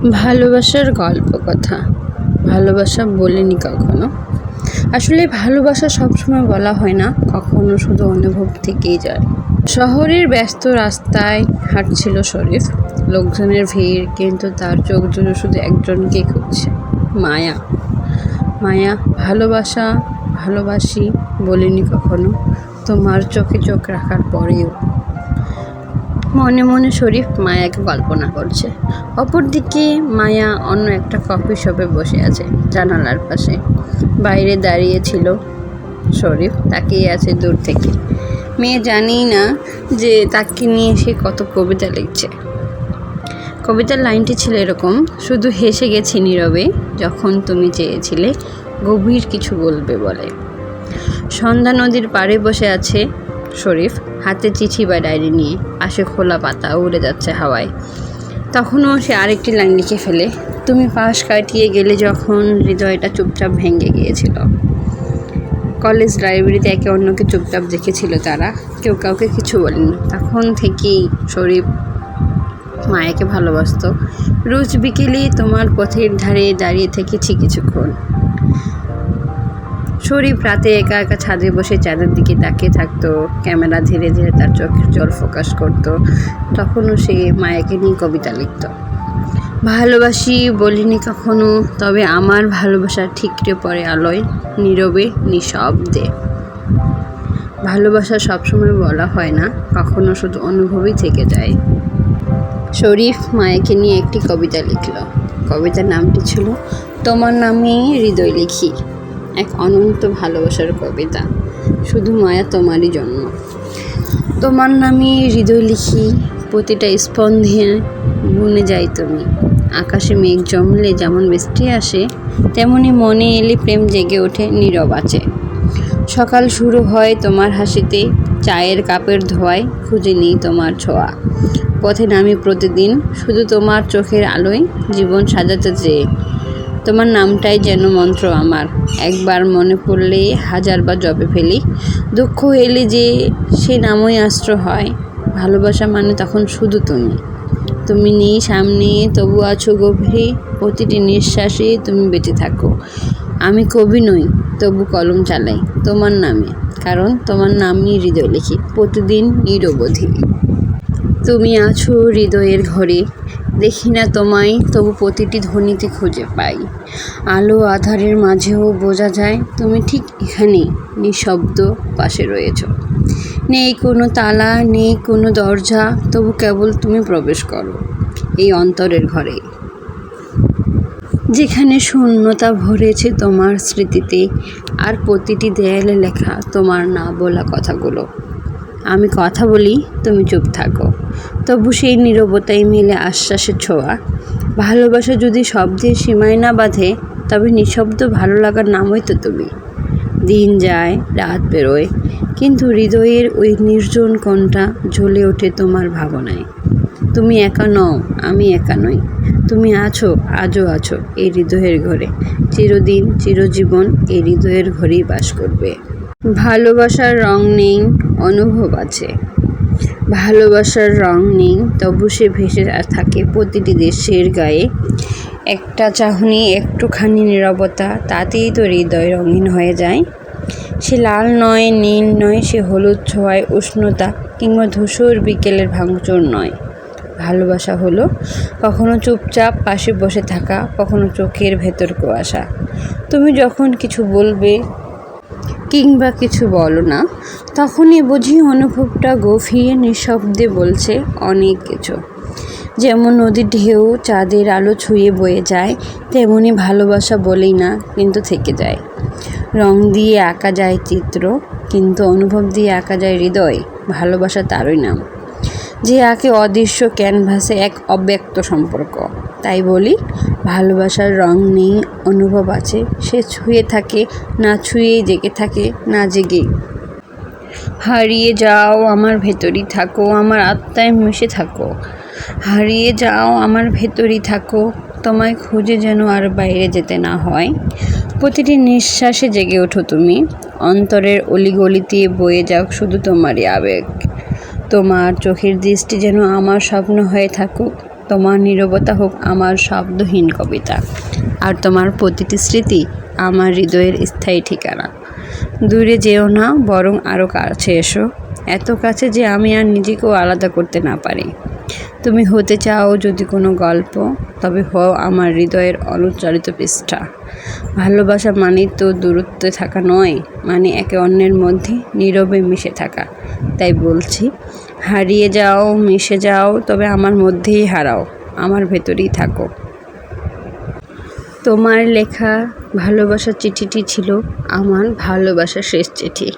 ভালোবাসার গল্প কথা। ভালোবাসা বলিনি কখনো। আসলে ভালোবাসা সবসময় বলা হয় না, কখনো শুধু অনুভব থেকেই যায়। শহরের ব্যস্ত রাস্তায় হাঁটছিল শরীফ, লোকজনের ভিড়, কিন্তু তার চোখ জুড়ে শুধু একজনকে খুঁজছে, মায়া। মায়া। ভালোবাসা, ভালোবাসি বলিনি কখনো, তোমার চোখে চোখ রাখার পরেও। মনে মনে শরীফ মায়াকে কল্পনা করছে। অপরদিকে মায়া অন্য একটা কফি শপে বসে আছে, জানালার পাশে। বাইরে দাঁড়িয়েছিল শরীফ, তাকিয়ে আছে দূর থেকে। মেয়ে জানি না যে তাকে নিয়ে সে কত কবিতা লিখছে। কবিতার লাইনটি ছিল এরকম: শুধু হেসে গেছি নীরবে যখন তুমি চেয়েছিলে গভীর কিছু বলবে বলে। সন্ধ্যা নদীর পাড়ে বসে আছে শরীফ, হাতে চিঠি বা ডায়েরি নিয়ে, পাশে খোলা পাতা উড়ে যাচ্ছে হাওয়ায়। তখনও সে আরেকটি লাইন লিখে ফেলে: তুমি পাশ কাটিয়ে গেলে যখন হৃদয়টা চুপচাপ ভেঙে গিয়েছিল। কলেজ লাইব্রেরিতে একে অন্যকে চুপচাপ দেখেছিল তারা, কেউ কাউকে কিছু বলেনি। তখন থেকেই শরীফ মায়াকে ভালোবাসত। রোজ বিকেলে তোমার পথের ধারে দাঁড়িয়ে থেকেছি কিছুক্ষণ। শরীফ রাতে একা একা ছাদে বসে চাঁদের দিকে তাকিয়ে থাকতো, ক্যামেরা ধীরে ধীরে তার চোখের জল ফোকাস করত। তখনও সে মায়াকে নিয়ে কবিতা লিখত। ভালোবাসি বলিনি কখনো, তবে আমার ভালোবাসা ঠিকরে পড়ে আলোয়, নীরবে নিঃশব্দে। ভালোবাসা সবসময় বলা হয় না, কখনো শুধু অনুভবই থেকে যায়। শরীফ মায়াকে নিয়ে একটি কবিতা লিখল। কবিতার নামটি ছিল তোমার নামে হৃদয় লিখি। এক অনন্ত ভালোবাসার কবিতা, শুধু মায়া তোমারই জন্য। তোমার নামে হৃদয় লিখি, প্রতিটা স্পন্দে বুনে যাই তুমি। আকাশে মেঘ জমলে যেমন বৃষ্টি আসে, তেমনি মনে এলে প্রেম জেগে ওঠে নীরব আছে। সকাল শুরু হয় তোমার হাসিতে, চায়ের কাপের ধোয়ায় খুঁজে নিই তোমার ছোঁয়া। পথে নামি প্রতিদিন, শুধু তোমার চোখের আলোয় জীবন সাজাতে চেয়ে। তোমার নামটাই যেন মন্ত্র আমার, একবার মনে পড়লে হাজারবার জপে ফেলি। দুঃখ এলে যে সে নামই অস্ত্র হয়। ভালোবাসা মানে তখন শুধু তুমি। তুমি নেই সামনে, তবু আছো গভীরে, প্রতিটি নিঃশ্বাসে তুমি বেঁচে থাকো। আমি কবি নই, তবু কলম চালাই তোমার নামে, কারণ তোমার নামই হৃদয় লিখি প্রতিদিন নিরবধি। তুমি আছো হৃদয়ের ঘরে, দেখি না তোমায়, তবু প্রতিটি ধ্বনিতে খুঁজে পাই। আলো আঁধারের মাঝেও বোঝা যায় তুমি ঠিক এখানেই, নিঃশব্দ পাশে রয়েছ। নেই কোনো তালা, নেই কোনো দরজা, তবু কেবল তুমি প্রবেশ করো এই অন্তরের ঘরে, যেখানে শূন্যতা ভরেছে তোমার স্মৃতিতে, আর প্রতিটি দেয়ালে লেখা তোমার না বলা কথাগুলো। আমি কথা বলি, তুমি চুপ থাকো, তবু সেই নীরবতায় মিলে আশ্বাসের ছোঁয়া। ভালোবাসা যদি শব্দের সীমায় না বাঁধে, তবে নিঃশব্দ ভালো লাগার নামই তো তুমি। দিন যায়, রাত বেরোয়, কিন্তু হৃদয়ের ওই নির্জন কোণটা জ্বলে ওঠে তোমার ভাবনায়। তুমি একা নও, আমি একা নই। তুমি আছো, আজও আছো এই হৃদয়ের ঘরে। চিরদিন চিরজীবন এই হৃদয়ের ঘরেই বাস করবে। ভালোবাসার রং নেই, অনুভব আছে। ভালোবাসার রং নেই, তবু সে ভেসে থাকে প্রতিটি দেশের গায়ে। একটা চাহনি, একটুখানি নীরবতা, তাতেই তো হৃদয় রঙিন হয়ে যায়। সে লাল নয়, নীল নয়, সে হলুদ ছোঁয়ায় উষ্ণতা, কিংবা ধূসর বিকেলের ভাঙচুর নয়। ভালোবাসা হলো কখনো চুপচাপ পাশে বসে থাকা, কখনো চোখের ভেতর কুয়াশা। তুমি যখন কিছু বলবে কিংবা কিছু বলো না, তখনই বুঝি অনুভবটা গভীর নিঃশব্দে বলছে অনেক কিছু। যেমন নদীর ঢেউ চাঁদের আলো ছুঁয়ে বয়ে যায়, তেমনি ভালোবাসা বলেই না, কিন্তু থেকে যায়। রং দিয়ে আঁকা যায় চিত্র, কিন্তু অনুভব দিয়ে আঁকা যায় হৃদয়। ভালোবাসা তারই নাম, যে আঁকে অদৃশ্য ক্যানভাসে এক অব্যক্ত সম্পর্ক। তাই বলি, ভালোবাসার রং নেই, অনুভব আছে। সে ছুঁয়ে থাকে, না ছুঁয়েই জেগে থাকে, না জেগেই। হারিয়ে যাও আমার ভেতরই থাকো, আমার আত্মায় মিশে থাকো। হারিয়ে যাও আমার ভেতরই থাকো, তোমায় খুঁজে যেন আর বাইরে যেতে না হয়। প্রতিটি নিঃশ্বাসে জেগে ওঠো তুমি, অন্তরের অলিগলিতে বয়ে যাও শুধু তোমারই আবেগ। তোমার চোখের দৃষ্টি যেন আমার স্বপ্ন হয়ে থাকুক, তোমার নীরবতা হোক আমার শব্দহীন কবিতা, আর তোমার প্রতিটি স্মৃতি আমার হৃদয়ের স্থায়ী ঠিকানা। দূরে যেও না, বরং আরও কাছে এসো, এত কাছে যে আমি আর নিজেকেও আলাদা করতে না পারি। তুমি হতে চাও যদি কোনো গল্প, তবে হও আমার হৃদয়ের অনুচ্চারিত পৃষ্ঠা। ভালোবাসা মানে তো দূরত্বে থাকা নয়, মানে একে অন্যের মধ্যে নীরবে মিশে থাকা। তাই বলছি, হারিয়ে যাও, মিশে যাও, তবে আমার মধ্যেই হারাও, আমার ভেতরেই থাকো। তোমার লেখা ভালোবাসার চিঠিটি ছিল আমার ভালোবাসার শেষ চিঠি।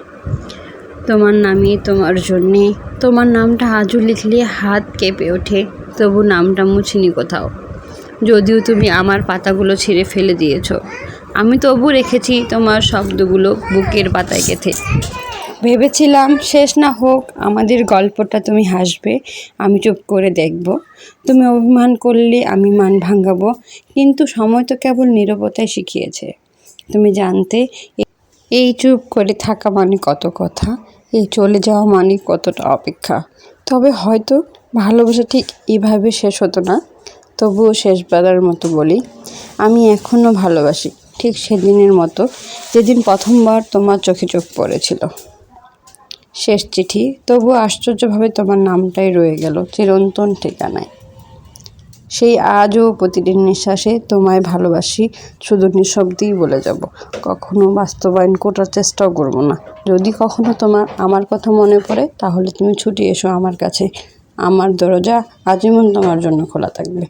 তোমার নামে, তোমার জন্যে, তোমার নামটা আজও লিখলে হাত কেঁপে ওঠে, তবু নামটা মুছিনি কোথাও। যদিও তুমি আমার পাতাগুলো ছিঁড়ে ফেলে দিয়েছো, আমি তবু রেখেছি তোমার শব্দগুলো বুকের পাতায় গেঁথে। ভেবেছিলাম শেষ না হোক আমাদের গল্পটা, তুমি হাসবে, আমি চুপ করে দেখব। তুমি অভিমান করলে আমি মান ভাঙাবো, কিন্তু সময় তো কেবল নীরবতায় শিখিয়েছে। তুমি জানতে এই চুপ করে থাকা মানে কত কথা, এই চলে যাওয়া মানে কতটা অপেক্ষা। তবে হয়তো ভালোবাসা ঠিক এইভাবে শেষ হতো না। তবুও শেষবারের মতো বলি, আমি এখনও ভালোবাসি, ঠিক সেদিনের মতো যেদিন প্রথমবার তোমার চোখে চোখ পড়েছিল। শেষ চিঠি, তবুও আশ্চর্যভাবে তোমার নামটাই রয়ে গেল চিরন্তন ঠিকানায়। সেই আজও প্রতিদিন নিঃশ্বাসে তোমায় ভালোবাসি, শুধু নিঃশব্দেই বলে যাব, কখনো বাস্তবায়ন করার চেষ্টাও করব না। যদি কখনো তোমার আমার কথা মনে পড়ে, তাহলে তুমি ছুটে এসো আমার কাছে। আমার দরজা আজীবন তোমার জন্য খোলা থাকবে।